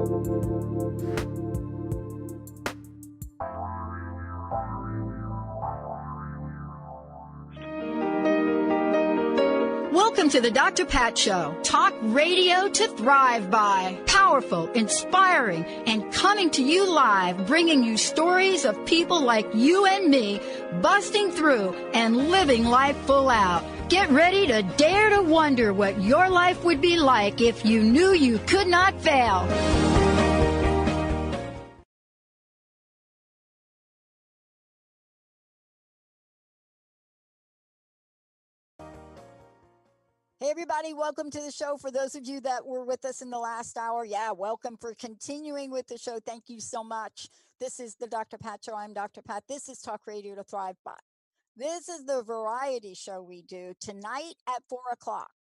Welcome to the Dr. Pat Show. Talk radio to thrive by. Powerful, inspiring, and coming to you live, bringing you stories of people like you and me, busting through and living life full out. Get ready to dare to wonder what your life would be like if you knew you could not fail. Hey, everybody, welcome to the show. For those of you that were with us in the last hour, welcome for continuing with the show. Thank you so much. This is the Dr. Pat Show. I'm Dr. Pat. This is Talk Radio to Thrive By. This is the variety show we do tonight at 4 o'clock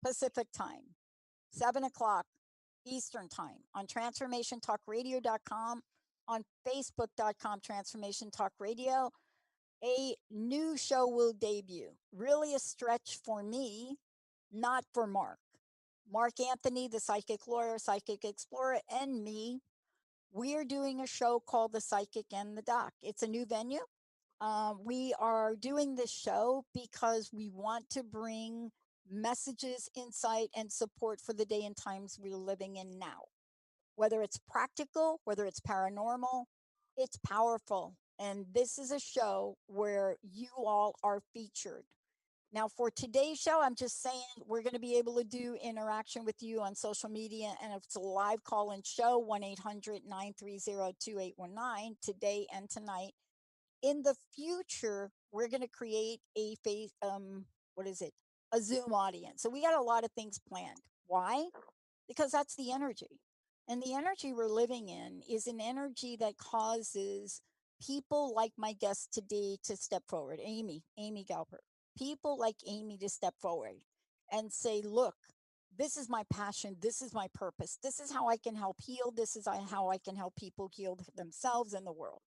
Pacific time, 7 o'clock Eastern time on transformationtalkradio.com, on facebook.com, Transformation Talk Radio. A new show will debut. Really a stretch for me, not for Mark. Mark Anthony, the psychic lawyer, psychic explorer, and me, we're doing a show called The Psychic and the Doc. It's a new venue. We are doing this show because we want to bring messages, insight, and support for the day and times we're living in now. Whether it's practical, whether it's paranormal, it's powerful. And this is a show where you all are featured. Now, for today's show, I'm just saying we're going to be able to do interaction with you on social media. And if it's a live call-in show, 1-800-930-2819, today and tonight. In the future, we're going to create a a Zoom audience. So we got a lot of things planned. Why? Because that's the energy. And the energy we're living in is an energy that causes people like my guest today to step forward. Amy Galper. People like Amy to step forward and say, look, this is my passion. This is my purpose. This is how I can help heal. This is how I can help people heal themselves and the world.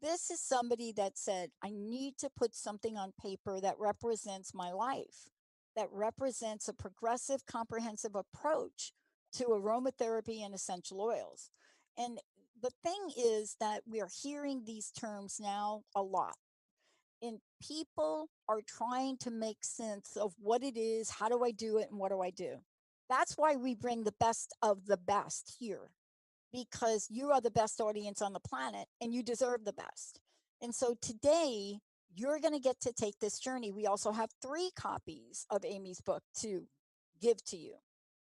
This is somebody that said, I need to put something on paper that represents my life, that represents a progressive, comprehensive approach to aromatherapy and essential oils. And the thing is that we are hearing these terms now a lot. And people are trying to make sense of what it is, how do I do it, and what do I do? That's why we bring the best of the best here, because you are the best audience on the planet and you deserve the best. And so today, you're going to get to take this journey. We also have 3 copies of Amy's book to give to you,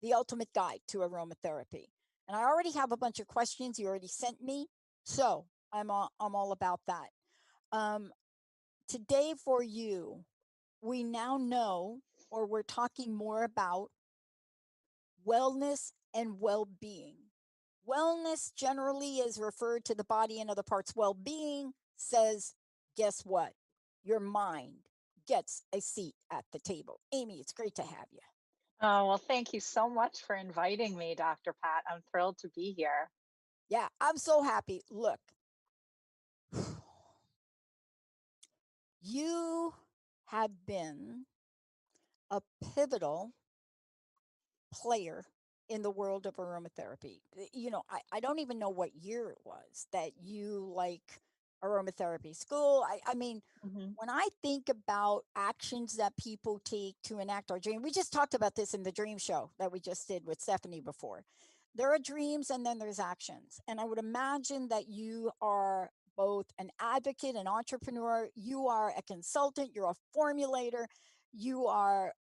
The Ultimate Guide to Aromatherapy. And I already have a bunch of questions you already sent me, so I'm all about that. Today for you, we now know, or we're talking more about wellness and well-being. Wellness generally is referred to the body and other parts. Well-being says, guess what? Your mind gets a seat at the table. Amy, it's great to have you. Oh, well, thank you so much for inviting me, Dr. Pat. I'm thrilled to be here. Yeah, I'm so happy. Look, you have been a pivotal player in the world of aromatherapy. You know, I don't even know what year it was that you like aromatherapy school. I mean, when I think about actions that people take to enact our dream, we just talked about this in the dream show that we just did with Stephanie before. There are dreams and then there's actions. And I would imagine that you are both an advocate, an entrepreneur, you are a consultant, you're a formulator, you are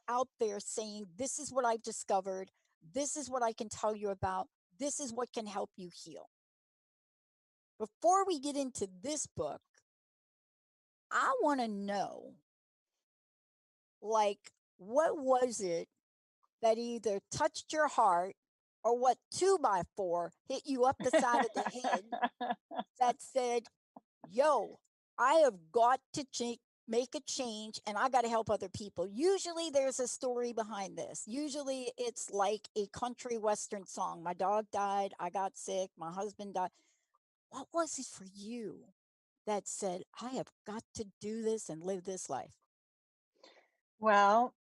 out there saying, this is what I've discovered, this is what I can tell you about, this is what can help you heal. Before we get into this book, I want to know, like, what was it that either touched your heart or what 2x4 hit you up the side of the head that said, yo, I have got to make a change and I got to help other people. Usually there's a story behind this. Usually it's like a country western song. My dog died, I got sick, my husband died. What was it for you that said, I have got to do this and live this life? Well,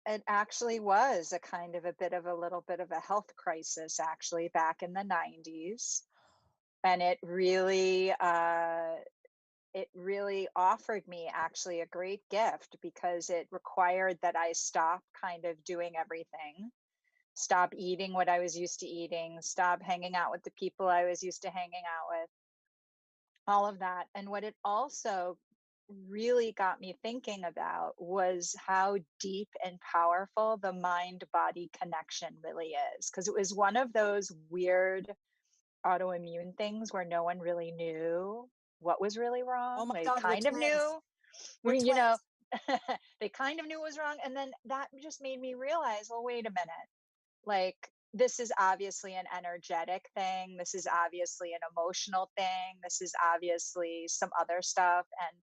it actually was a kind of a bit of a little bit of a health crisis actually back in the 90s. And it really offered me actually a great gift because it required that I stop kind of doing everything, stop eating what I was used to eating, stop hanging out with the people I was used to hanging out with, all of that. And what it also really got me thinking about was how deep and powerful the mind body connection really is. Because it was one of those weird autoimmune things where no one really knew what was really Oh wrong. my They God, we're kind of twins. knew, We're you know, twins. they kind of knew what was wrong. And then that just made me realize, well, wait a minute. Like, this is obviously an energetic thing. This is obviously an emotional thing. This is obviously some other stuff. And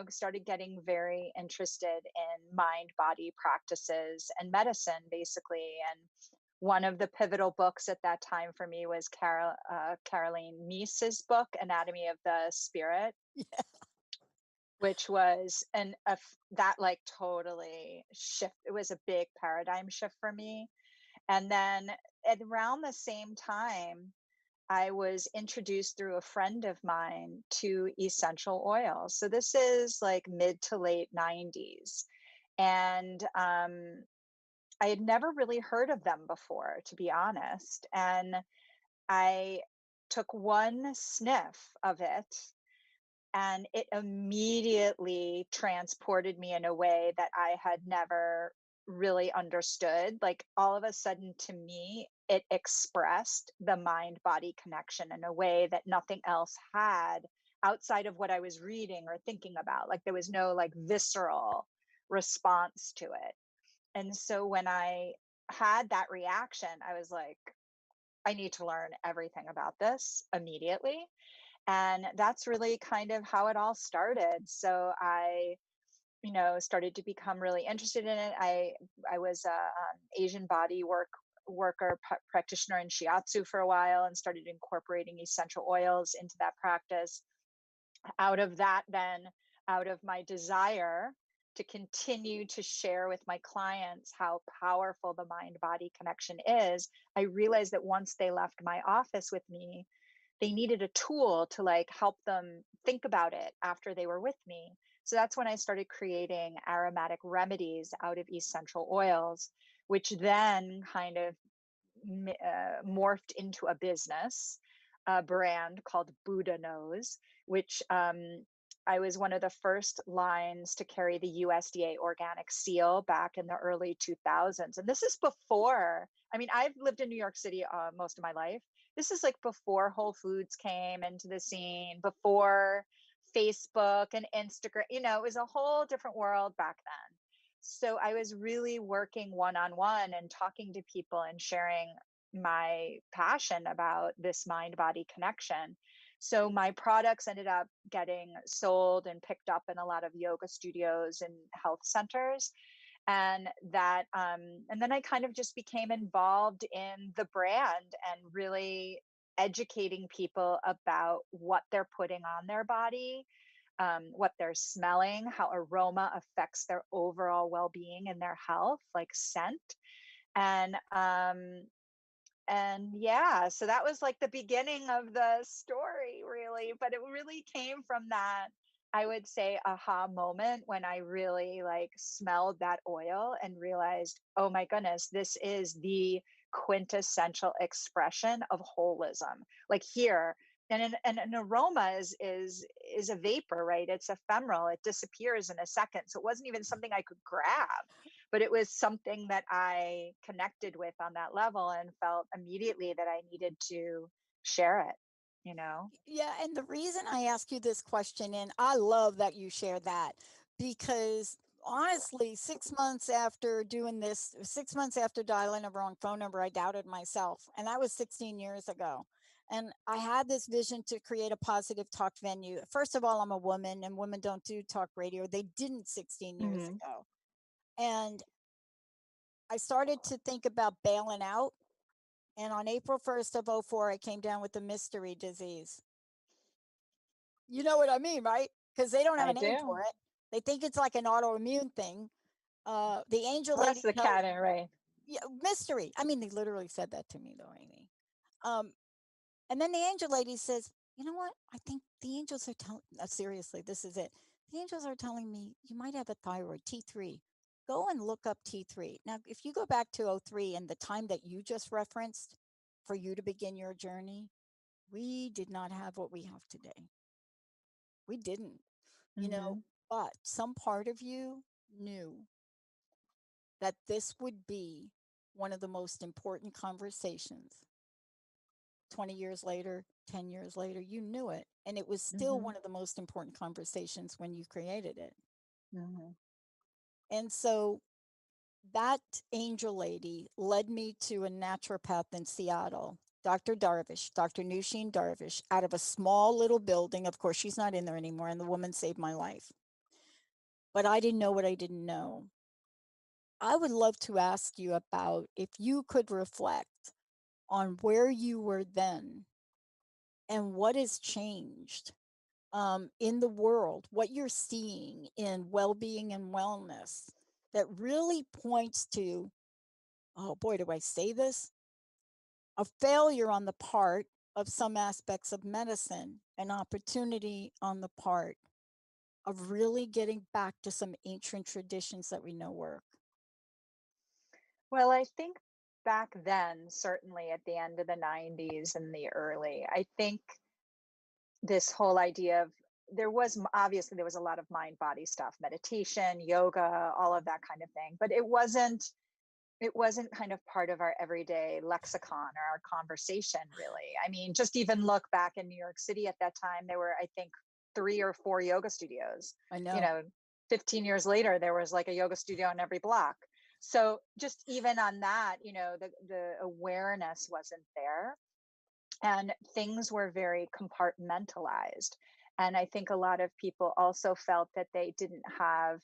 started getting very interested in mind body practices and medicine, basically. And one of the pivotal books at that time for me was Caroline Meese's book, Anatomy of the Spirit, Yeah. which was that like totally shift. It was a big paradigm shift for me. And then at around the same time, I was introduced through a friend of mine to essential oils. So this is like mid to late 90s. And I had never really heard of them before, to be honest. And I took one sniff of it and it immediately transported me in a way that I had never really understood. Like all of a sudden, to me, it expressed the mind body connection in a way that nothing else had outside of what I was reading or thinking about. Like there was no like visceral response to it. And so when I had that reaction, I was like, I need to learn everything about this immediately. And that's really kind of how it all started. So I, started to become really interested in it. I was a Asian body worker practitioner in shiatsu for a while and started incorporating essential oils into that practice. Out of that, then, out of my desire to continue to share with my clients how powerful the mind body connection is, I realized that once they left my office with me, they needed a tool to like help them think about it after they were with me. So that's when I started creating aromatic remedies out of essential oils, which then kind of morphed into a business, a brand called Buddha Knows, which I was one of the first lines to carry the USDA organic seal back in the early 2000s. And this is before, I mean, I've lived in New York City most of my life. This is like before Whole Foods came into the scene, before Facebook and Instagram. It was a whole different world back then. So I was really working one on one and talking to people and sharing my passion about this mind body connection. So my products ended up getting sold and picked up in a lot of yoga studios and health centers. And then I kind of just became involved in the brand and really educating people about what they're putting on their body, what they're smelling, how aroma affects their overall well-being and their health, like scent. And and yeah, so that was like the beginning of the story, really. But it really came from that, I would say, aha moment when I really like smelled that oil and realized, oh my goodness, this is the quintessential expression of holism. Like here, and an aroma is a vapor, right? It's ephemeral. It disappears in a second. So it wasn't even something I could grab, but it was something that I connected with on that level and felt immediately that I needed to share it, you know? Yeah, and the reason I ask you this question, and I love that you share that, because honestly, 6 months after doing this, 6 months after dialing a wrong phone number, I doubted myself, and that was 16 years ago. And I had this vision to create a positive talk venue. First of all, I'm a woman, and women don't do talk radio. They didn't 16 years Hmm. ago. And I started to think about bailing out, and on April 1st of '04, I came down with the mystery disease. You know what I mean, right? Because they don't have I a name for do. it. They think it's like an autoimmune thing. The angel Bless lady the tells, cat and Ray. yeah, mystery. I mean, they literally said that to me though, Amy. Um, and then the angel lady says, you know what? I think the angels are telling, seriously, this is it. The angels are telling me you might have a thyroid, T3. Go and look up T3. Now, if you go back to '03 and the time that you just referenced for you to begin your journey, we did not have what we have today. We didn't, you know, Mm-hmm. but some part of you knew that this would be one of the most important conversations. 20 years later, 10 years later, you knew it. And it was still Mm-hmm. one of the most important conversations when you created it. Mm-hmm. And so that angel lady led me to a naturopath in Seattle, Dr. Darvish, Dr. Nushin Darvish, out of a small little building. Of course, she's not in there anymore, and the woman saved my life. But I didn't know what I didn't know. I would love to ask you about if you could reflect on where you were then and what has changed in the world, what you're seeing in well being and wellness that really points to, oh boy, do I say this? A failure on the part of some aspects of medicine, an opportunity on the part of really getting back to some ancient traditions that we know work. Well, I think back then, certainly at the end of the 90s and the early, I think this whole idea of there was obviously there was a lot of mind body stuff, meditation, yoga, all of that kind of thing, but it wasn't kind of part of our everyday lexicon or our conversation, really. I mean, just even look back in New York City at that time, there were, I think, 3 or 4 yoga studios. I You know. know, 15 years later, there was like a yoga studio on every block. So just even on that, the awareness wasn't there, and things were very compartmentalized. And I think a lot of people also felt that they didn't have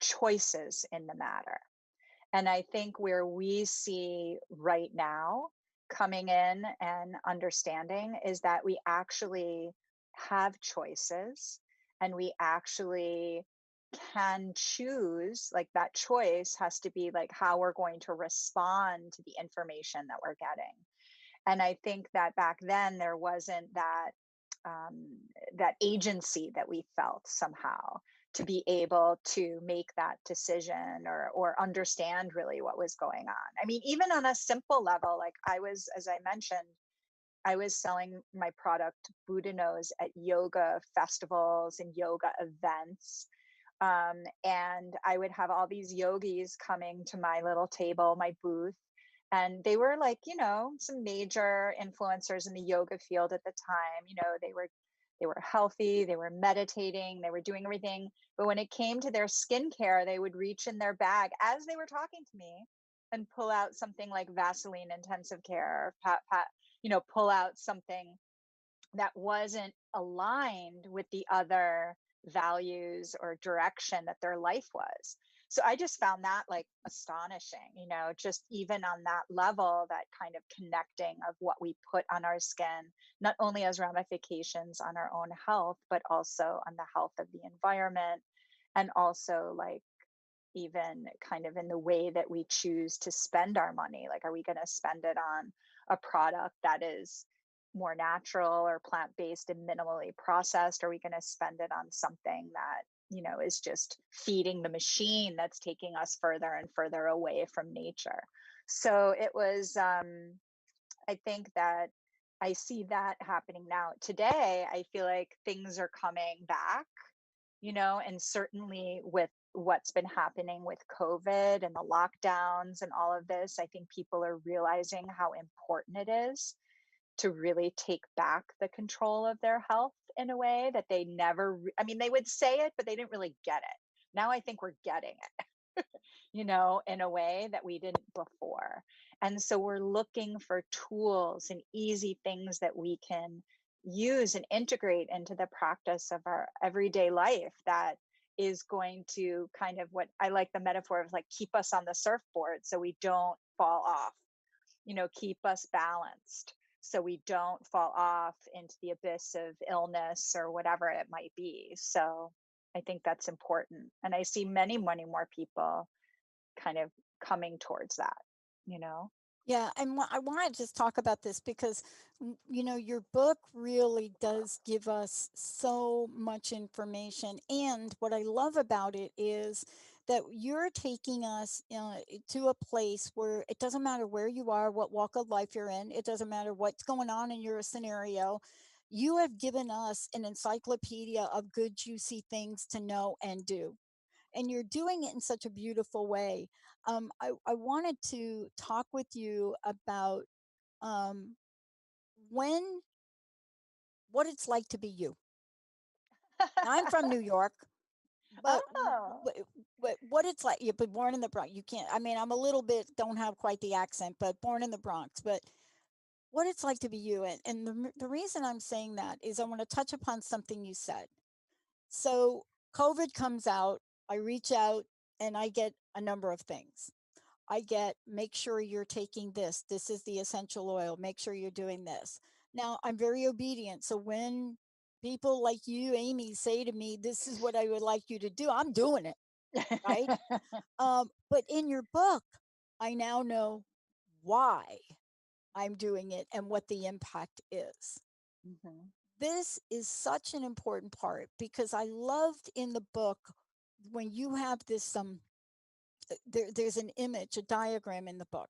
choices in the matter. And I think where we see right now coming in and understanding is that we actually have choices, and we actually can choose. Like, that choice has to be like how we're going to respond to the information that we're getting. And I think that back then there wasn't that agency that we felt somehow to be able to make that decision, or understand really what was going on. I mean, even on a simple level, like I was, as I mentioned, I was selling my product Buddha Nose at yoga festivals and yoga events. And I would have all these yogis coming to my little table, my booth, and they were like, some major influencers in the yoga field at the time. They were healthy, they were meditating, they were doing everything. But when it came to their skincare, they would reach in their bag as they were talking to me and pull out something like Vaseline intensive care, pull out something that wasn't aligned with the other values or direction that their life was. So I just found that like astonishing, just even on that level, that kind of connecting of what we put on our skin, not only as ramifications on our own health, but also on the health of the environment. And also, like, even kind of in the way that we choose to spend our money. Like, are we going to spend it on a product that is more natural or plant-based and minimally processed? Are we going to spend it on something that, is just feeding the machine that's taking us further and further away from nature? So it was, I think that I see that happening now. Today, I feel like things are coming back, and certainly with what's been happening with COVID and the lockdowns and all of this, I think people are realizing how important it is to really take back the control of their health in a way that they never, I mean, they would say it, but they didn't really get it. Now I think we're getting it, in a way that we didn't before. And so we're looking for tools and easy things that we can use and integrate into the practice of our everyday life that is going to kind of, what I like the metaphor of, like, keep us on the surfboard so we don't fall off, keep us balanced so we don't fall off into the abyss of illness or whatever it might be. So I think that's important. And I see many, many more people kind of coming towards that, you know? Yeah, and I want to just talk about this because, your book really does give us so much information. And what I love about it is that you're taking us to a place where it doesn't matter where you are, what walk of life you're in, it doesn't matter what's going on in your scenario. You have given us an encyclopedia of good, juicy things to know and do, and you're doing it in such a beautiful way. I wanted to talk with you about um, when what it's like to be you. Now, I'm from New York, but Oh. what it's like. You've been born in the Bronx. You can't. I mean, I'm a little bit don't have quite the accent, but born in the Bronx. But what it's like to be you, and the reason I'm saying that is I want to touch upon something you said. So COVID comes out. I reach out and I get a number of things. I get, make sure you're taking this. This is the essential oil. Make sure you're doing this. Now, I'm very obedient. So when people like you, Amy, say to me, this is what I would like you to do, I'm doing it. Right. But in your book, I now know why I'm doing it and what the impact is. Mhm. This is such an important part because I loved in the book when you have this there's an image, a diagram in the book.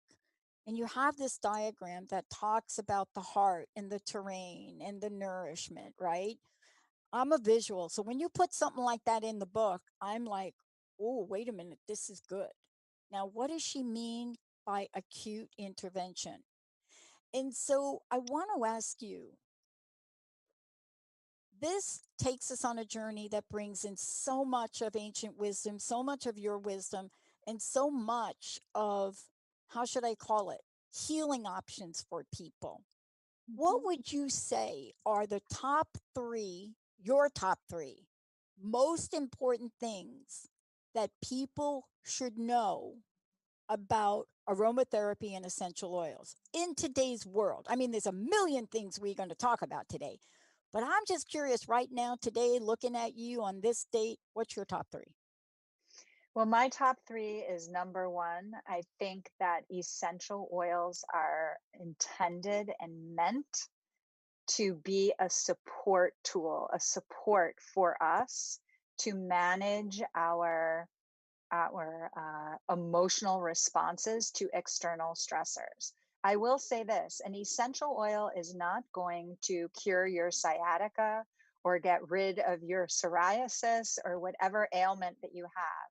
And you have this diagram that talks about the heart and the terrain and the nourishment, right? I'm a visual. So when you put something like that in the book, I'm like, oh, wait a minute, this is good. Now, what does she mean by acute intervention? And so I want to ask you, this takes us on a journey that brings in so much of ancient wisdom, so much of your wisdom, and so much of, how should I call it, healing options for people. What Mhm. would you say are the top three, your top three, most important things that people should know about aromatherapy and essential oils in today's world? I mean, there's a million things we're going to talk about today, but I'm just curious right now, today, looking at you on this date, what's your top three? Well, my top three is number one. I think that essential oils are intended and meant to be a support tool, a support for us to manage our emotional responses to external stressors. I will say this: an essential oil is not going to cure your sciatica or get rid of your psoriasis or whatever ailment that you have.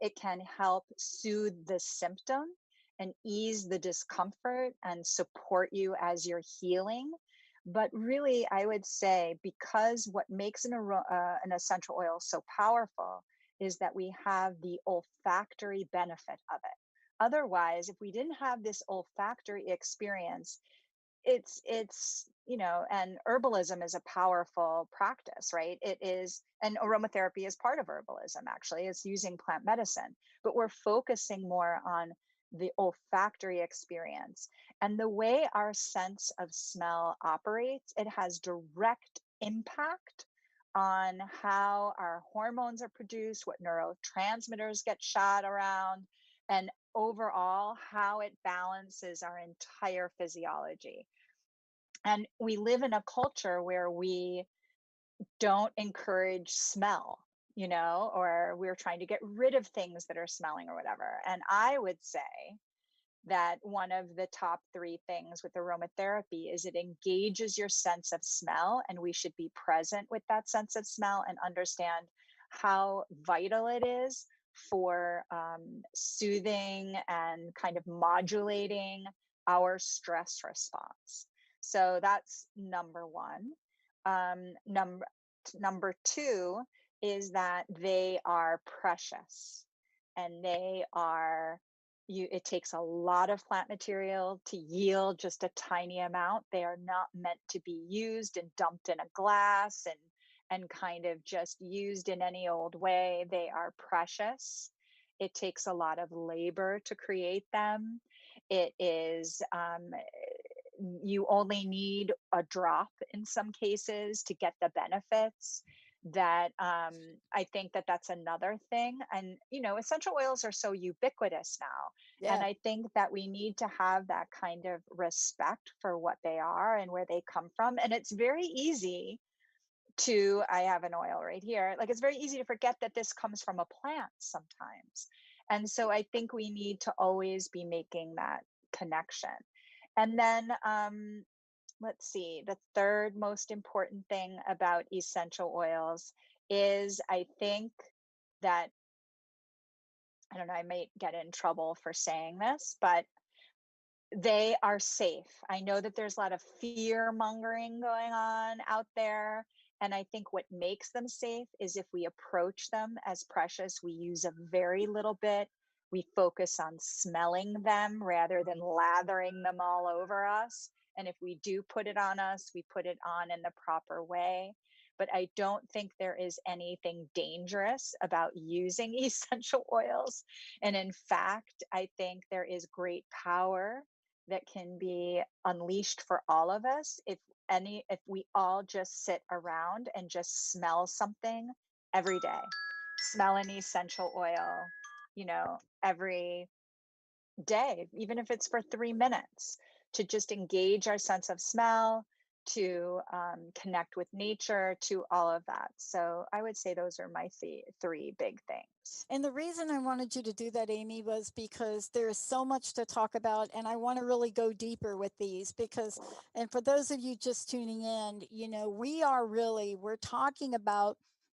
It can help soothe the symptom and ease the discomfort and support you as you're healing. But really, I would say, because what makes an essential oil so powerful is that we have the olfactory benefit of it. Otherwise, if we didn't have this olfactory experience, and herbalism is a powerful practice, right? It is, and aromatherapy is part of herbalism. Actually, it's using plant medicine, but we're focusing more on the olfactory experience. And the way our sense of smell operates, it has direct impact on how our hormones are produced, what neurotransmitters get shot around, and overall how it balances our entire physiology. And we live in a culture where we don't encourage smell, or we're trying to get rid of things that are smelling or whatever. And I would say that one of the top three things with aromatherapy is it engages your sense of smell, and we should be present with that sense of smell and understand how vital it is for soothing and kind of modulating our stress response. So that's number one. Um, number Number two is that they are precious, and they are you it takes a lot of plant material to yield just a tiny amount. They are not meant to be used and dumped in a glass and kind of just used in any old way. They are precious. It takes a lot of labor to create them. It is You only need a drop in some cases to get the benefits. that I think that that's another thing. And essential oils are so ubiquitous now, and Yeah. I think that we need to have that kind of respect for what they are and where they come from. And it's very easy to I have an oil right here. Like, it's very easy to forget that this comes from a plant sometimes. And so I think we need to always be making that connection. And then let's see, the third most important thing about essential oils is, I think that, I don't know, I might get in trouble for saying this, but they are safe. I know that there's a lot of fear mongering going on out there. And I think what makes them safe is if we approach them as precious, we use a very little bit. We focus on smelling them rather than lathering them all over us. And if we do put it on us, we put it on in the proper way. But I don't think there is anything dangerous about using essential oils. And in fact, I think there is great power that can be unleashed for all of us if we all just sit around and just smell something every day. Smell an essential oil, every day, even if it's for 3 minutes, to just engage our sense of smell, to connect with nature, to all of that. So I would say those are my three big things. And the reason I wanted you to do that, Amy, was because there is so much to talk about, and I want to really go deeper with these because, and for those of you just tuning in, we're talking about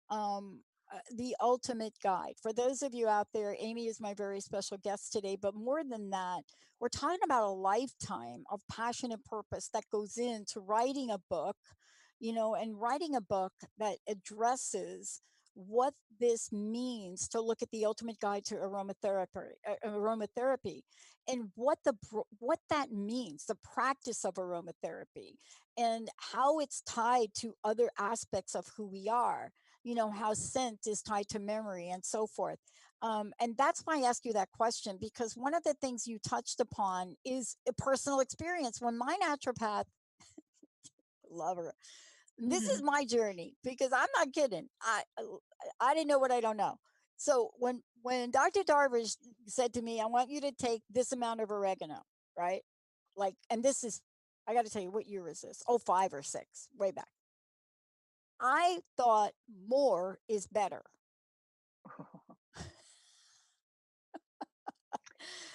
the ultimate guide. For those of you out there, Amy is my very special guest today, but more than that, we're talking about a lifetime of passion and purpose that goes into writing a book, and writing a book that addresses what this means to look at the ultimate guide to aromatherapy, and what that means, the practice of aromatherapy, and how it's tied to other aspects of who we are, how scent is tied to memory and so forth. And that's why I ask you that question, because one of the things you touched upon is a personal experience. When my naturopath, love her, this is my journey because I'm not kidding. I didn't know what I don't know. So when Dr. Darvish said to me, "I want you to take this amount of oregano," right? Like, and this is, I got to tell you, what year is this? Oh, 5 or 6, way back. I thought more is better.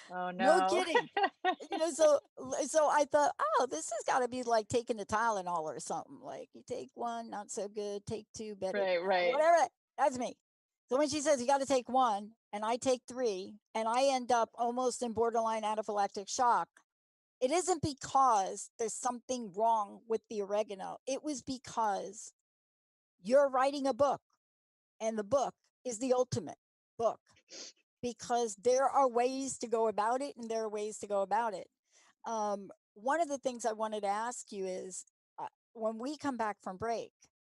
Oh No no. kidding. So I thought, oh, this has got to be like taking the Tylenol or something. Like, you take one, not so good. Take two, better. Right, right. Whatever. That's me. So when she says you got to take one, and I take three, and I end up almost in borderline anaphylactic shock, it isn't because there's something wrong with the oregano. It was because you're writing a book, and the book is the ultimate book, because there are ways to go about it, and there are ways to go about it. One of the things I wanted to ask you is, when we come back from break,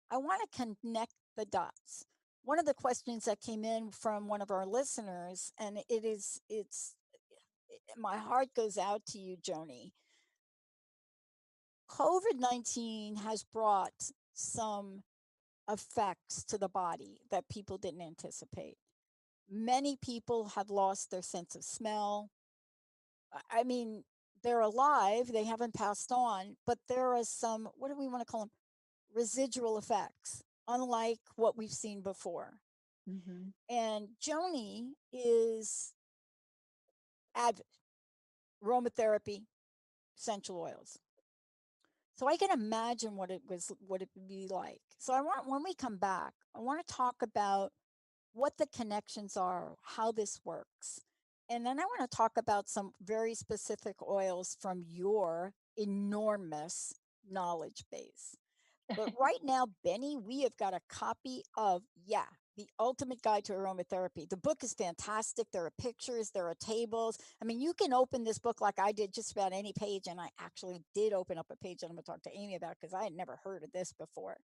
I want to connect the dots. One of the questions that came in from one of our listeners, and my heart goes out to you, Joni. COVID 19 has brought some effects to the body that people didn't anticipate. Many people have lost their sense of smell. I mean, they're alive, they haven't passed on, but there are some, what do we want to call them? Residual effects, unlike what we've seen before. Hmm. And Joni is avid aromatherapy, essential oils. So I can imagine what it would be like. So I want, when we come back, I want to talk about what the connections are, how this works. And then I want to talk about some very specific oils from your enormous knowledge base. But right now, Benny, we have got a copy of, yeah, The Ultimate Guide to Aromatherapy. The book is fantastic. There are pictures, there are tables. I mean, you can open this book like I did, just about any page. And I actually did open up a page that I'm going to talk to Amy about because I had never heard of this before.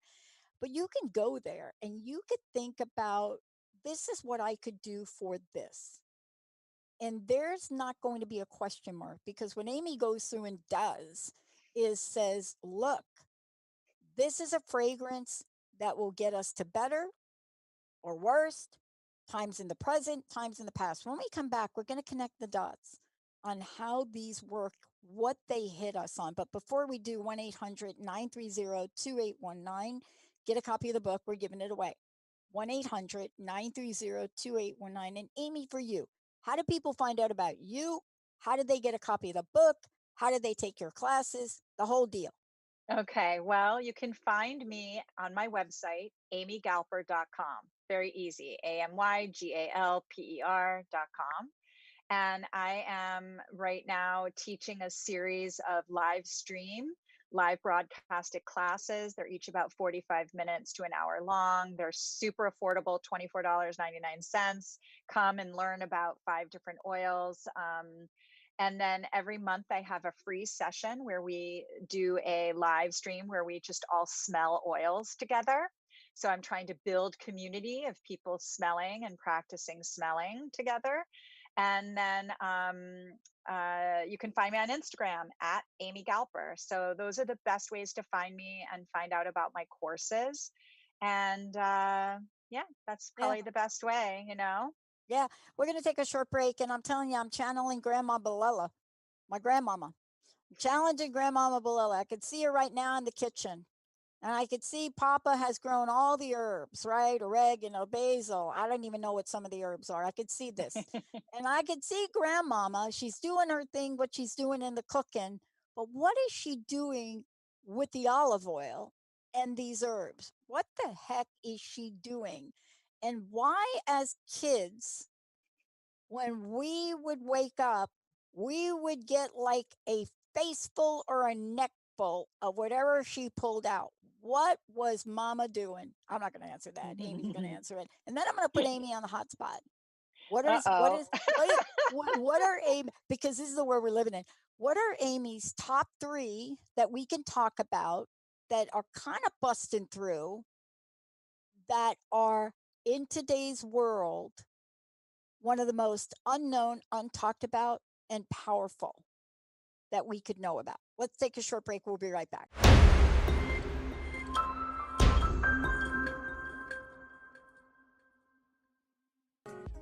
But you can go there and you could think about, this is what I could do for this. And there's not going to be a question mark, because when Amy goes through and says, look, this is a fragrance. that will get us to better or worse, times in the present, times in the past. When we come back, we're going to connect the dots on how these work, what they hit us on. But before we do, 1 800 930 2819, get a copy of the book. We're giving it away. 1 800 930 2819. And Amy, for you, how do people find out about you? How did they get a copy of the book? How did they take your classes? The whole deal. Okay, well, you can find me on my website, amygalper.com. Very easy, amygalper.com. And I am right now teaching a series of live broadcasted classes. They're each about 45 minutes to an hour long. They're super affordable, $24.99. Come and learn about 5 different oils. And then every month I have a free session where we do a live stream where we just all smell oils together. So I'm trying to build community of people smelling and practicing smelling together. And then you can find me on Instagram at Amy Galper. So those are the best ways to find me and find out about my courses. And yeah, that's Yeah. probably the best way, you know? Yeah. We're going to take a short break. And I'm telling you, I'm channeling Grandma Belela, my grandmama. Challenging Grandmama Belela. I could see her right now in the kitchen. And I could see Papa has grown all the herbs, right? Oregano, basil. I don't even know what some of the herbs are. I could see this. And I could see Grandmama. She's doing her thing, what she's doing in the cooking. But what is she doing with the olive oil and these herbs? What the heck is she doing? And why, as kids, when we would wake up, we would get like a faceful or a neckful of whatever she pulled out. What was mama doing? I'm not going to answer that. Amy's going to answer it. And then I'm going to put Amy on the hot spot. Uh-oh. What are Amy, because this is the world we're living in. What are Amy's top 3 that we can talk about that are kind of busting through, that are in today's world one of the most unknown, untalked about, and powerful that we could know about? Let's take a short break. We'll be right back.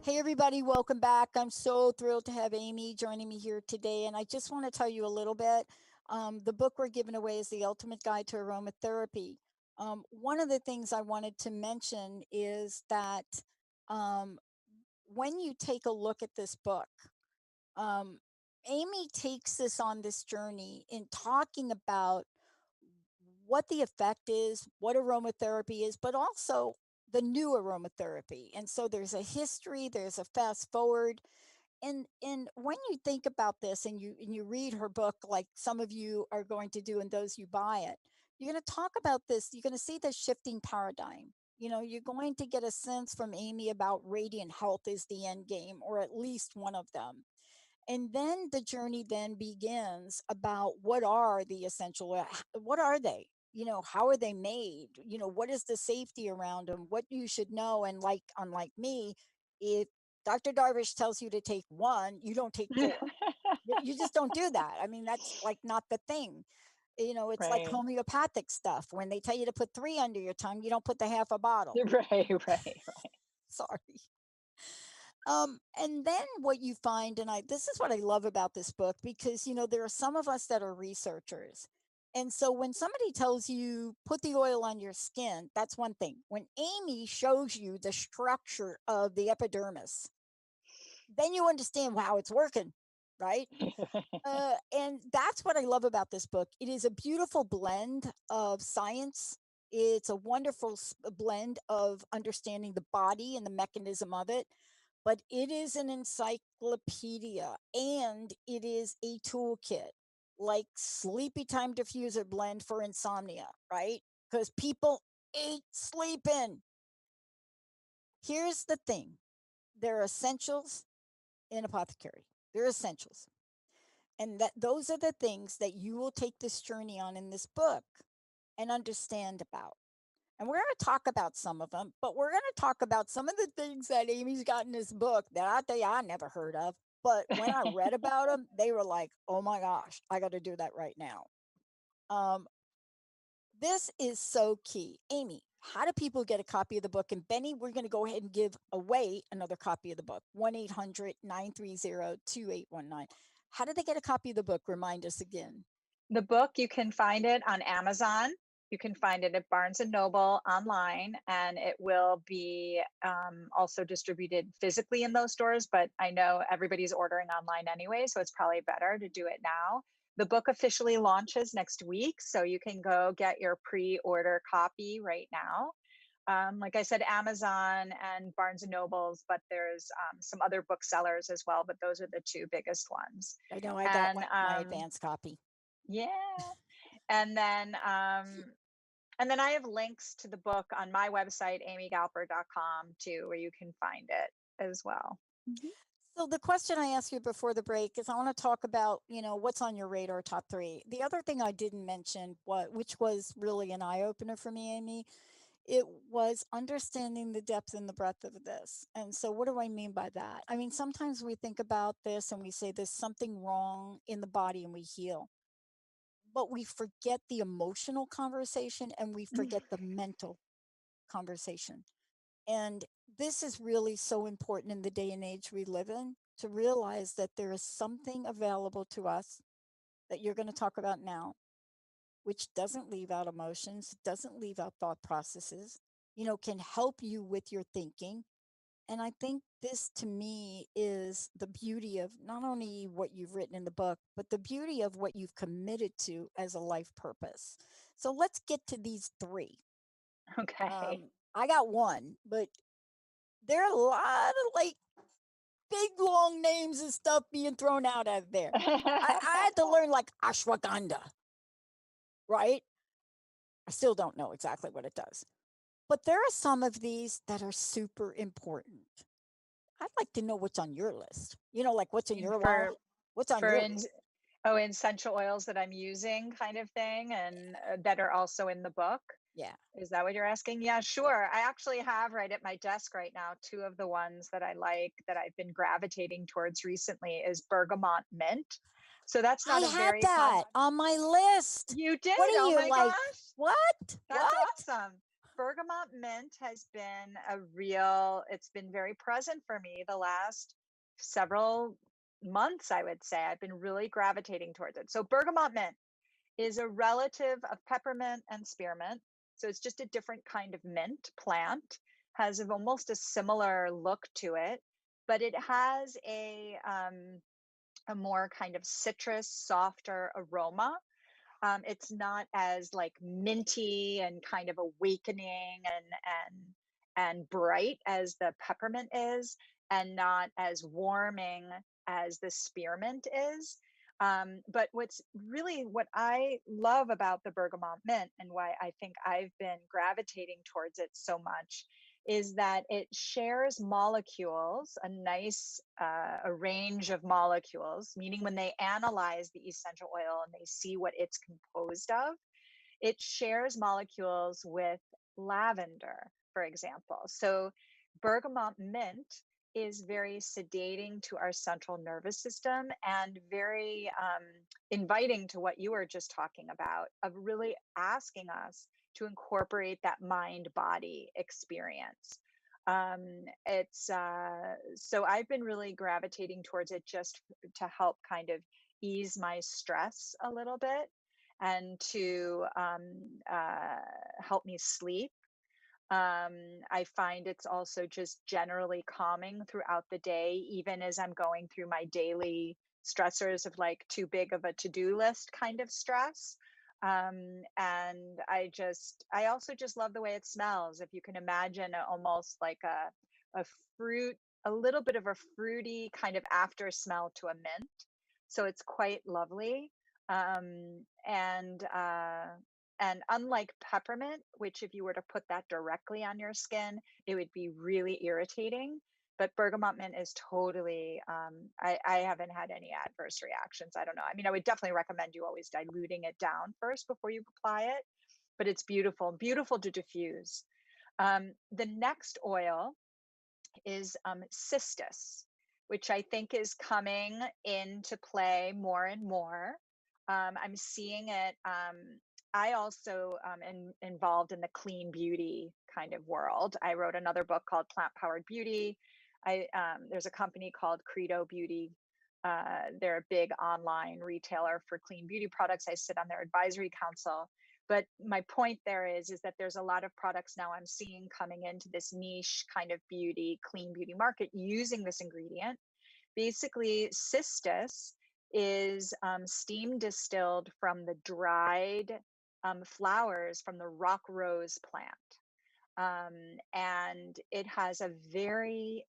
Hey, everybody, welcome back. I'm so thrilled to have Amy joining me here today. And I just want to tell you a little bit. The book we're giving away is The Ultimate Guide to Aromatherapy. One of the things I wanted to mention is that um, when you take a look at this book, um, Amy takes us on this journey in talking about what the effect is, what aromatherapy is, but also the new aromatherapy. And so there's a history, there's a fast forward. And when you think about this and you read her book, like some of you are going to do and those you buy it, you're going to talk about this, you're going to see the shifting paradigm. You're going to get a sense from Amy about radiant health is the end game, or at least one of them. And then the journey then begins about what are the essential, what are they, how are they made, what is the safety around them, what you should know. And like, unlike me, if Dr. Darvish tells you to take one, you don't take four. You just don't do that. I mean, that's like not the thing. It's like Right. homeopathic stuff. When they tell you to put 3 under your tongue, you don't put the half a bottle. Right, right, right. Sorry. And then what you find, and this is what I love about this book, because there are some of us that are researchers. And so when somebody tells you put the oil on your skin, that's one thing. When Amy shows you the structure of the epidermis, then you understand how it's working, right? And that's what I love about this book. It is a beautiful blend of science. It's a wonderful blend of understanding the body and the mechanism of it, but it is an encyclopedia and it is a toolkit, like sleepy time diffuser blend for insomnia, right? Because people ain't sleeping. Here's the thing, there are essentials in apothecary, they're essentials. And that those are the things that you will take this journey on in this book and understand about. And we're going to talk about some of them, but we're going to talk about some of the things that Amy's got in this book that I tell you I never heard of. But when I read about them, they were like, oh my gosh, I got to do that right now. Um, this is so key. Amy, How do people get a copy of the book? And Benny, we're going to go ahead and give away another copy of the book, 1-800-930-2819. How do they get a copy of the book? Remind us again. The book, you can find it on Amazon. You can find it at Barnes and Noble online, and it will be also distributed physically in those stores. But I know everybody's ordering online anyway, so it's probably better to do it now. The book officially launches next week, so you can go get your pre-order copy right now. Like I said, Amazon and Barnes and Nobles, but there's some other booksellers as well, but those are the two biggest ones. I know I got And my advance copy. yeah. And then I have links to the book on my website, amygalper.com too, where you can find it as well. Mhm. So the question I asked you before the break is I want to talk about, what's on your radar top three. The other thing I didn't mention, which was really an eye opener for me, Amy, it was understanding the depth and the breadth of this. And so what do I mean by that? I mean, sometimes we think about this and we say there's something wrong in the body and we heal, but we forget the emotional conversation and we forget the mental conversation. And this is really so important in the day and age we live in, to realize that there is something available to us that you're going to talk about now, which doesn't leave out emotions, doesn't leave out thought processes, can help you with your thinking. And I think this to me is the beauty of not only what you've written in the book, but the beauty of what you've committed to as a life purpose. So let's get to these three. Okay. I got one, but there are a lot of like big long names and stuff being thrown out there. I had to learn like ashwagandha, right? I still don't know exactly what it does. But there are some of these that are super important. I'd like to know what's on your list. Like what's in And your wallet? What's on for your in list? essential oils that I'm using kind of thing, and that are also in the book. Yeah. Is that what you're asking? Yeah, Yeah. sure. I actually have right at my desk right now two of the ones that I like that I've been gravitating towards recently is bergamot mint. So that's I not a had very that on my list. You did? What are Oh you my like? gosh. What? That's What? awesome. Bergamot mint has been it's been very present for me the last several months, I would say. I've been really gravitating towards it. So bergamot mint is a relative of peppermint and spearmint. So it's just a different kind of mint plant, has almost a similar look to it, but it has a more kind of citrus, softer aroma. It's not as like minty and kind of awakening and bright as the peppermint is, and not as warming as the spearmint is. But what I love about the bergamot mint, and why I think I've been gravitating towards it so much, is that it shares molecules, a range of molecules, meaning when they analyze the essential oil and they see what it's composed of, it shares molecules with lavender, for example. So bergamot mint is very sedating to our central nervous system and very inviting to what you were just talking about, of really asking us to incorporate that mind body experience. It's So I've been really gravitating towards it just to help kind of ease my stress a little bit, and to help me sleep. I find it's also just generally calming throughout the day, even as I'm going through my daily stressors of like too big of a to-do list kind of stress. And I also just love the way it smells. If you can imagine almost like a fruit, a little bit of a fruity kind of after smell to a mint. So it's quite lovely. Um, and and unlike peppermint, which if you were to put that directly on your skin, it would be really irritating. But bergamot mint is totally, I haven't had any adverse reactions. I don't know. I mean, I would definitely recommend you always diluting it down first before you apply it, but it's beautiful, beautiful to diffuse. The next oil is cistus, which I think is coming into play more and more. I'm seeing it I also am involved in the clean beauty kind of world. I wrote another book called Plant Powered Beauty. There's a company called Credo Beauty. They're a big online retailer for clean beauty products. I sit on their advisory council. But my point there is that there's a lot of products now I'm seeing coming into this niche kind of beauty, clean beauty market using this ingredient. Basically, cistus is steam distilled from the dried flowers from the rock rose plant. And it has a very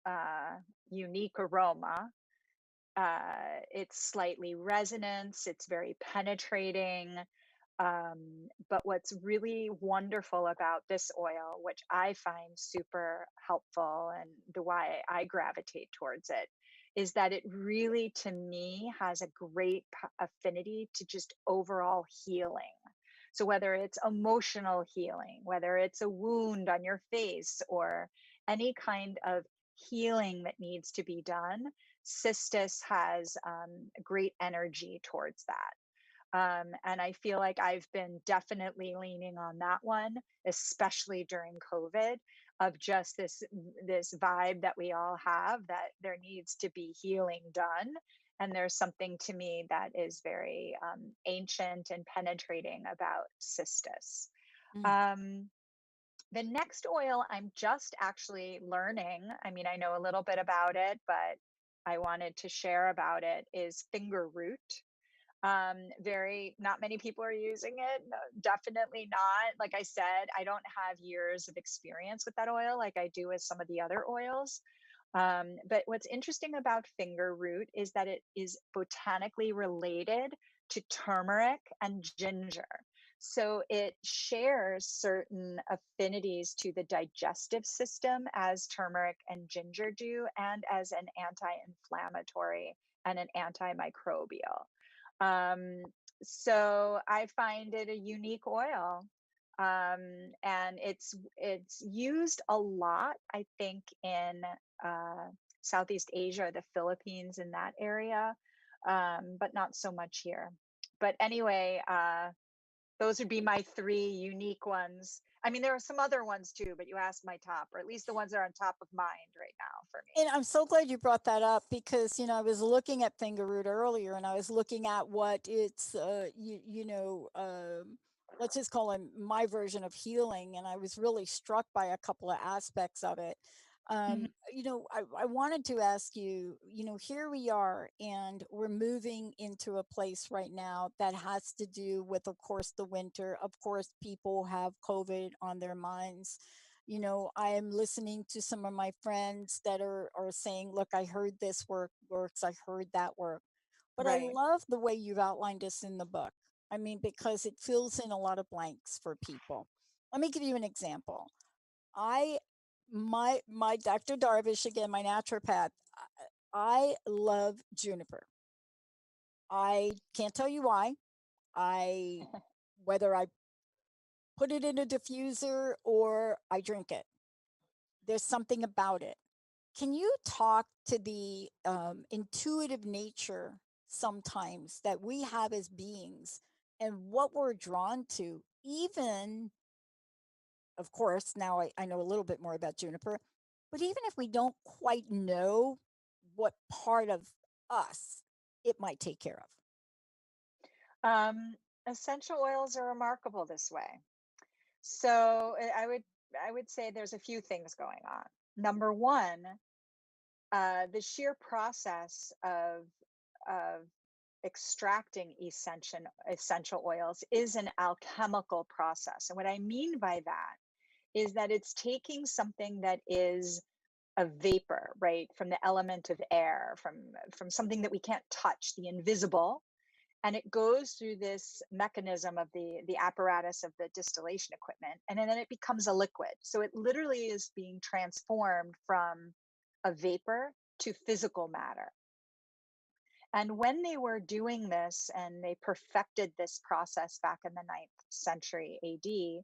uh, unique aroma. It's slightly resonant, it's very penetrating. But what's really wonderful about this oil, which I find super helpful and the why I gravitate towards it, is that it really, to me, has a great affinity to just overall healing. So whether it's emotional healing, whether it's a wound on your face, or any kind of healing that needs to be done, cistus has great energy towards that. And I feel like I've been definitely leaning on that one, especially during COVID, of just this vibe that we all have that there needs to be healing done. And there's something to me that is very ancient and penetrating about cistus. Mm. Um, the next oil I'm just actually learning. I mean, I know a little bit about it, but I wanted to share about it is finger root. Very, not many people are using it. No, definitely not. Like I said, I don't have years of experience with that oil like I do with some of the other oils. But what's interesting about finger root is that it is botanically related to turmeric and ginger. So it shares certain affinities to the digestive system as turmeric and ginger do, and as an anti inflammatory and an antimicrobial. Um, so I find it a unique oil. And it's used a lot, I think, in uh, Southeast Asia, the Philippines, in that area, but not so much here. But anyway, those would be my three unique ones. I mean, there are some other ones too, but you asked my top, or at least the ones that are on top of mind right now for me. And I'm so glad you brought that up because, I was looking at finger root earlier and I was looking at what it's, let's just call it my version of healing. And I was really struck by a couple of aspects of it. Mhm. I wanted to ask you, here we are and we're moving into a place right now that has to do with, of course, the winter. Of course, people have COVID on their minds. I am listening to some of my friends that are saying, look, I heard this works, I heard that work. But I Right. love the way you've outlined this in the book. I mean, because it fills in a lot of blanks for people. Let me give you an example. I my Dr. Darvish, again, my naturopath, I love juniper. I can't tell you why. I Whether I put it in a diffuser or I drink it, there's something about it. Can you talk to the intuitive nature sometimes that we have as beings and what we're drawn to? Even, of course, now I know a little bit more about juniper, but even if we don't quite know what part of us it might take care of. Um, Essential oils are remarkable this way. So I would say there's a few things going on. Number one, the sheer process of extracting essential oils is an alchemical process. And what I mean by that is that it's taking something that is a vapor, right, from the element of air, from something that we can't touch, the invisible, and it goes through this mechanism of the apparatus of the distillation equipment, and then it becomes a liquid. So it literally is being transformed from a vapor to physical matter. And when they were doing this and they perfected this process back in the ninth century AD,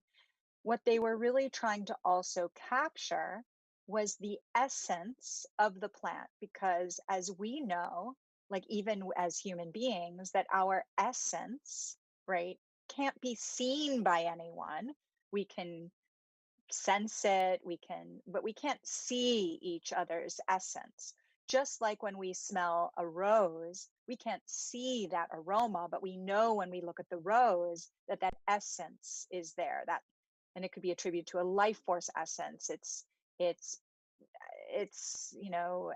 what they were really trying to also capture was the essence of the plant. Because as we know, like even as human beings, that our essence, right, can't be seen by anyone. We can sense it, but we can't see each other's essence. Just like when we smell a rose, we can't see that aroma, but we know when we look at the rose that that essence is there. That, and it could be attributed to a life force essence. It's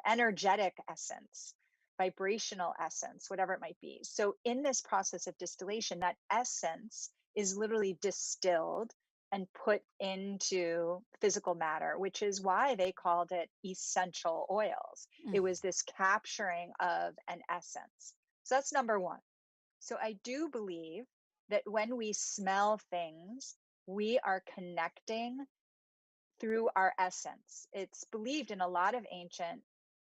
energetic essence, vibrational essence, whatever it might be. So in this process of distillation, that essence is literally distilled and put into physical matter, which is why they called it essential oils. Mm. It was this capturing of an essence. So that's number one. So I do believe that when we smell things, we are connecting through our essence. It's believed in a lot of ancient,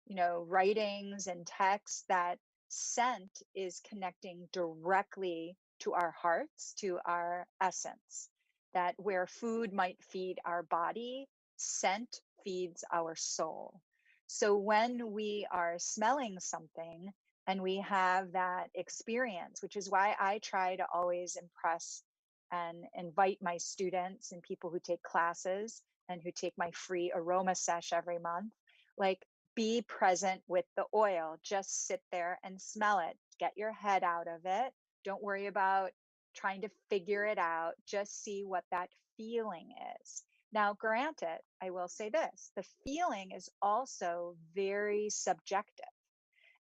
writings and texts that scent is connecting directly to our hearts, to our essence. That where food might feed our body, scent feeds our soul. So when we are smelling something and we have that experience, which is why I try to always impress and invite my students and people who take classes and who take my free aroma sesh every month, like, be present with the oil. Just sit there and smell it. Get your head out of it. Don't worry about trying to figure it out. Just see what that feeling is. Now, granted, I will say this, the feeling is also very subjective,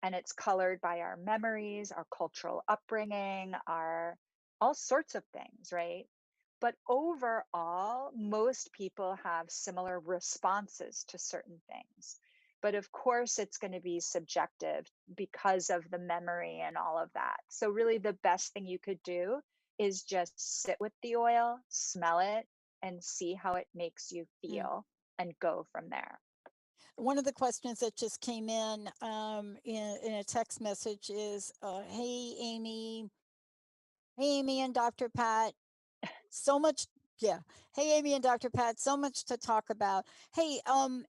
and it's colored by our memories, our cultural upbringing, our all sorts of things, right? But overall, most people have similar responses to certain things. But of course, it's going to be subjective because of the memory and all of that. So, really, the best thing you could do is just sit with the oil, smell it, and see how it makes you Mm. feel and go from there. One of the questions that just came in a text message is, hey Amy and Dr. Pat, so much, yeah, hey Amy and Dr. Pat, so much to talk about. Hey,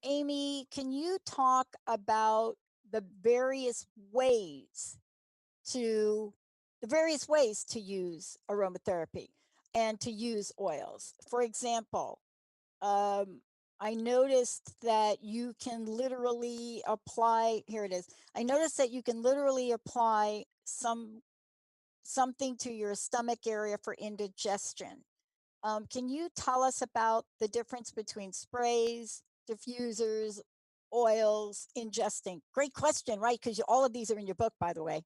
Amy, can you talk about the various ways to use aromatherapy and to use oils? For example, um, I noticed that you can literally apply, here it is. I noticed that you can literally apply something to your stomach area for indigestion. Can you tell us about the difference between sprays, diffusers, oils, ingesting? Great question, right? Because all of these are in your book, by the way.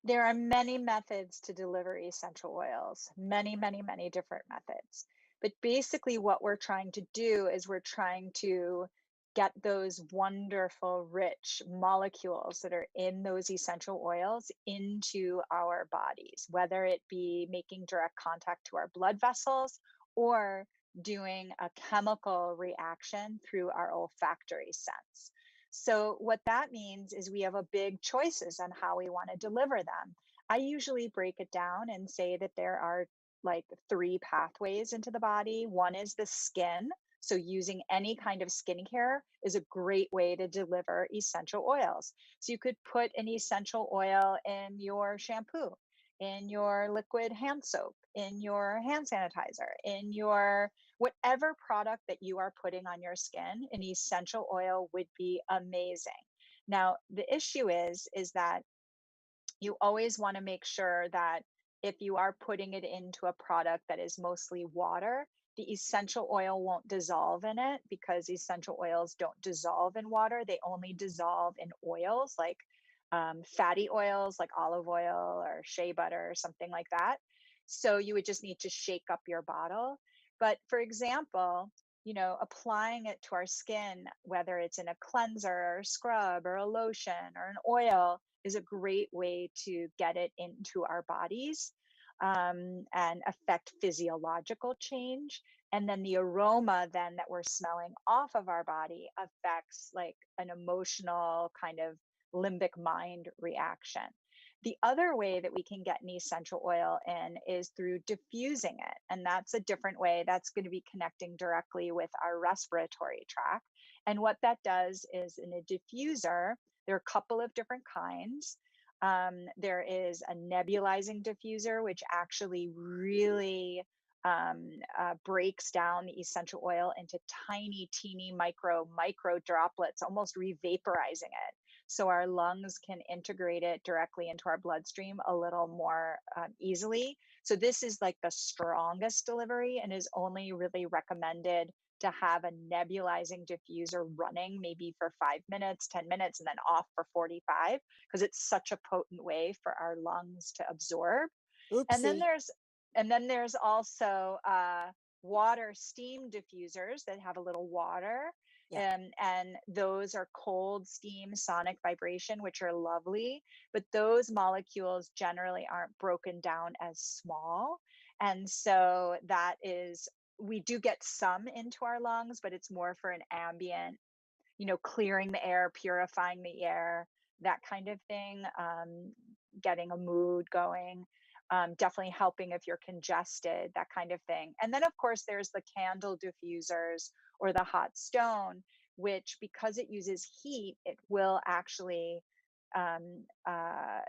There are many methods to deliver essential oils, many, many, many different methods. But basically, what we're trying to do is we're trying to get those wonderful, rich molecules that are in those essential oils into our bodies, whether it be making direct contact to our blood vessels or doing a chemical reaction through our olfactory sense. So, what that means is we have a big choices on how we want to deliver them. I usually break it down and say that there are like three pathways into the body. One is the skin. So, using any kind of skincare is a great way to deliver essential oils. So, you could put an essential oil in your shampoo, in your liquid hand soap, in your hand sanitizer, in your whatever product that you are putting on your skin, an essential oil would be amazing. Now, the issue is that you always want to make sure that if you are putting it into a product that is mostly water, the essential oil won't dissolve in it because essential oils don't dissolve in water. They only dissolve in oils like fatty oils like olive oil or shea butter or something like that. So you would just need to shake up your bottle. But for example, applying it to our skin, whether it's in a cleanser or a scrub or a lotion or an oil, is a great way to get it into our bodies and affect physiological change. And then the aroma then that we're smelling off of our body affects like an emotional kind of limbic mind reaction. The other way that we can get an essential oil in is through diffusing it. And that's a different way. That's going to be connecting directly with our respiratory tract. And what that does is in a diffuser, there are a couple of different kinds. There is a nebulizing diffuser, which actually really breaks down the essential oil into tiny, teeny micro droplets, almost revaporizing it. So our lungs can integrate it directly into our bloodstream a little more easily. So this is like the strongest delivery and is only really recommended to have a nebulizing diffuser running maybe for 5 minutes, 10 minutes, and then off for 45, because it's such a potent way for our lungs to absorb. And then Oopsie. there's also water steam diffusers that have a little water, Yeah. and those are cold steam sonic vibration, which are lovely, but those molecules generally aren't broken down as small. And so that is, we do get some into our lungs, but it's more for an ambient, clearing the air, purifying the air, that kind of thing, getting a mood going, definitely helping if you're congested, that kind of thing. And then, of course, there's the candle diffusers or the hot stone, which, because it uses heat, it will actually um, uh,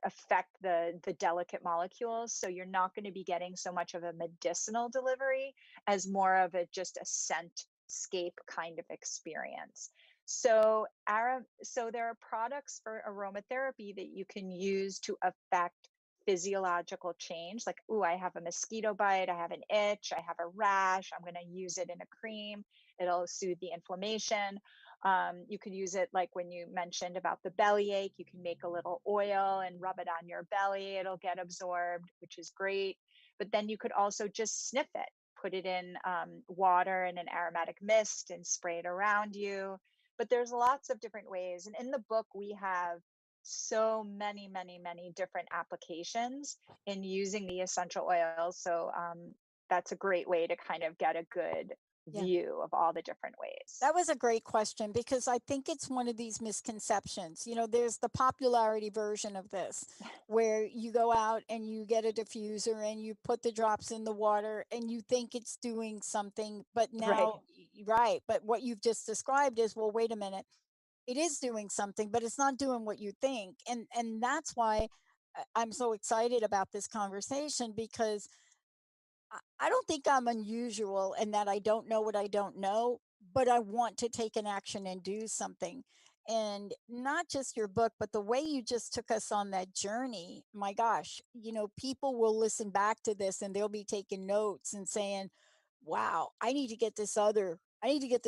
affect the delicate molecules. So you're not going to be getting so much of a medicinal delivery as more of a just a scent scape kind of experience. So there are products for aromatherapy that you can use to affect physiological change. Like, oh, I have a mosquito bite, I have an itch, I have a rash, I'm going to use it in a cream. It'll soothe the inflammation. You could use it like when you mentioned about the belly ache, you can make a little oil and rub it on your belly. It'll get absorbed, which is great. But then you could also just sniff it, put it in water and an aromatic mist and spray it around you. But there's lots of different ways. And in the book, we have so many, many, many different applications in using the essential oils. So that's a great way to kind of get a good Yeah. view of all the different ways. That was a great question because I think it's one of these misconceptions. There's the popularity version of this where you go out and you get a diffuser and you put the drops in the water and you think it's doing something, but Right. now, right. But what you've just described is, well, wait a minute, it is doing something, but it's not doing what you think. And that's why I'm so excited about this conversation because I don't think I'm unusual in that I don't know what I don't know, but I want to take an action and do something. And not just your book, but the way you just took us on that journey. My gosh, people will listen back to this and they'll be taking notes and saying, wow, I need to get this other I need to get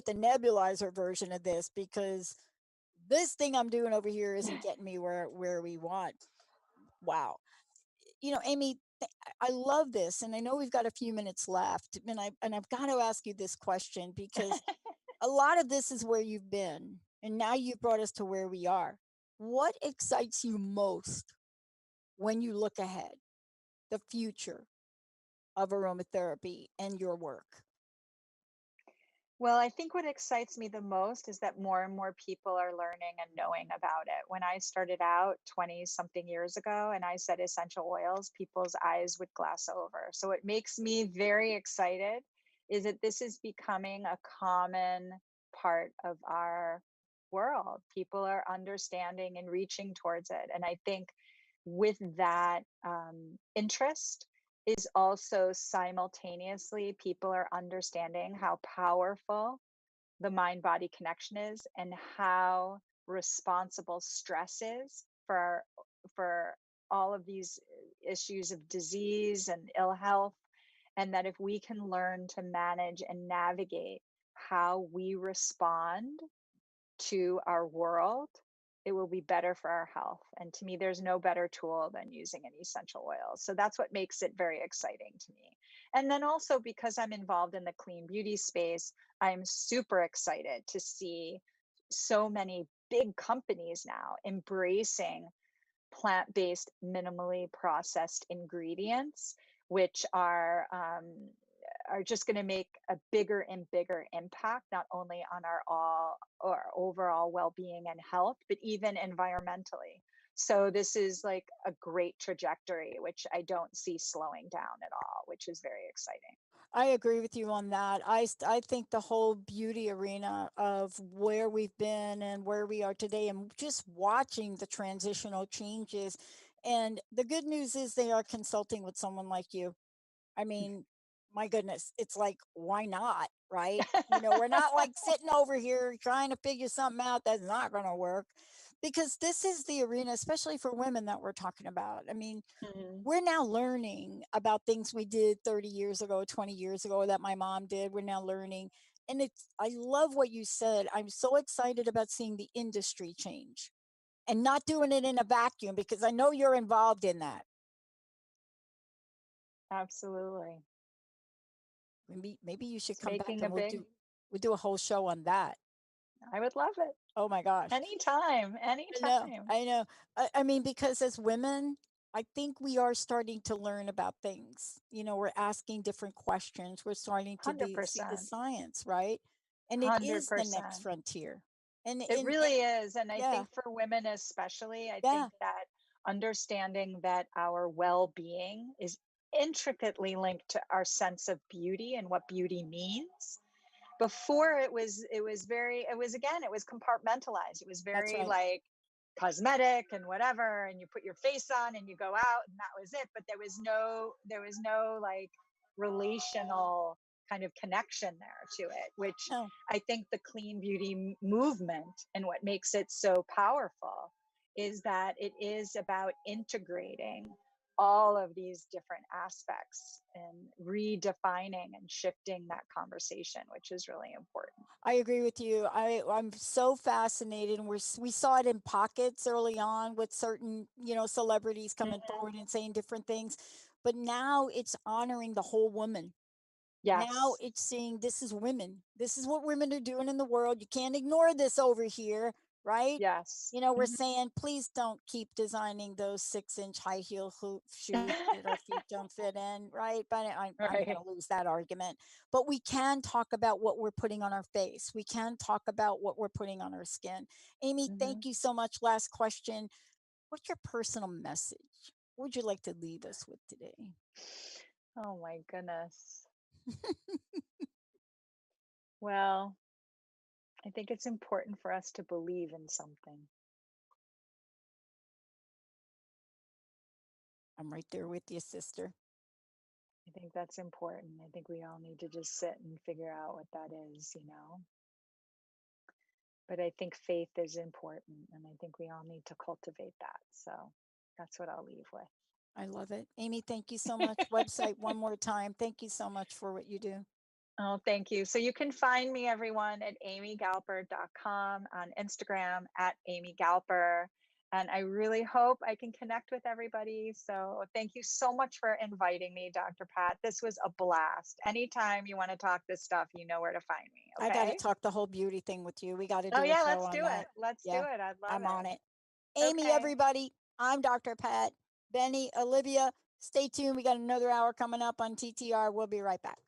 the nebulizer version of this because this thing I'm doing over here isn't getting me where we want. Wow. Amy, I love this, and I know we've got a few minutes left, and I've got to ask you this question because a lot of this is where you've been, and now you've brought us to where we are. What excites you most when you look ahead, the future of aromatherapy and your work? Well, I think what excites me the most is that more and more people are learning and knowing about it. When I started out 20 something years ago and I said essential oils, people's eyes would glass over. So what makes me very excited is that this is becoming a common part of our world. People are understanding and reaching towards it. And I think with that interest, is also simultaneously people are understanding how powerful the mind body connection is and how responsible stress is for all of these issues of disease and ill health, and that if we can learn to manage and navigate how we respond to our world, it will be better for our health. And to me, there's no better tool than using an essential oil. So that's what makes it very exciting to me. And then also, because I'm involved in the clean beauty space, I'm super excited to see so many big companies now embracing plant-based, minimally processed ingredients, which are just going to make a bigger and bigger impact, not only on our all or overall well-being and health, but even environmentally. So this is like a great trajectory, which I don't see slowing down at all, which is very exciting. I agree with you on that. I think the whole beauty arena of where we've been and where we are today, and just watching the transitional changes. And the good news is they are consulting with someone like you. I mean, my goodness, it's like, why not? Right? We're not like sitting over here trying to figure something out that's not going to work, because this is the arena, especially for women, that we're talking about. I mean, Mhm. we're now learning about things we did 30 years ago, 20 years ago, that my mom did. We're now learning. And I love what you said. I'm so excited about seeing the industry change and not doing it in a vacuum, because I know you're involved in that. Absolutely. Maybe you should It's come back making a and big we'll do a whole show on that. I would love it. Oh my gosh. Anytime, I know. anytime. I know. I mean, because as women, I think we are starting to learn about things. We're asking different questions. We're starting to see the 100%. science, right? And it is the next 100%. frontier. It And really is, and I yeah, think for women especially, I yeah, think that understanding that our well-being is intricately linked to our sense of beauty and what beauty means. Before it was again, it was compartmentalized. It was that's very right. like cosmetic and whatever, and you put your face on and you go out and that was it. But there was no like relational kind of connection there to it, which No, I think the clean beauty movement and what makes it so powerful is that it is about integrating all of these different aspects and redefining and shifting that conversation, which is really important. I agree with you. I'm so fascinated, and we saw it in pockets early on with certain celebrities coming Mhm. forward and saying different things, but now it's honoring the whole woman. Now Yes. it's saying, this is women. This is what women are doing in the world. You can't ignore this over here, right? Yes. We're Mhm. saying, please don't keep designing those 6-inch high heel shoes that our feet don't fit in, right? But I'm going Right. to lose that argument. But we can talk about what we're putting on our face. We can talk about what we're putting on our skin. Amy, Mhm. thank you so much. Last question. What's your personal message? What would you like to leave us with today? Oh my goodness. Well, I think it's important for us to believe in something. I'm right there with you, sister. I think that's important. I think we all need to just sit and figure out what that is. But I think faith is important, and I think we all need to cultivate that. So that's what I'll leave with. I love it. Amy, thank you so much. Website one more time. Thank you so much for what you do. Oh, thank you. So you can find me, everyone, at amygalper.com, on Instagram at Amy Galper. And I really hope I can connect with everybody. So thank you so much for inviting me, Dr. Pat. This was a blast. Anytime you want to talk this stuff, you know where to find me. I got to Okay. talk the whole beauty thing with you. We got to Oh, do a yeah, show let's on do that. it. Let's do Yeah, it. I'd love I'm on it. it. Amy, Okay. everybody, I'm Dr. Pat. Benny, Olivia, stay tuned. We got another hour coming up on TTR. We'll be right back.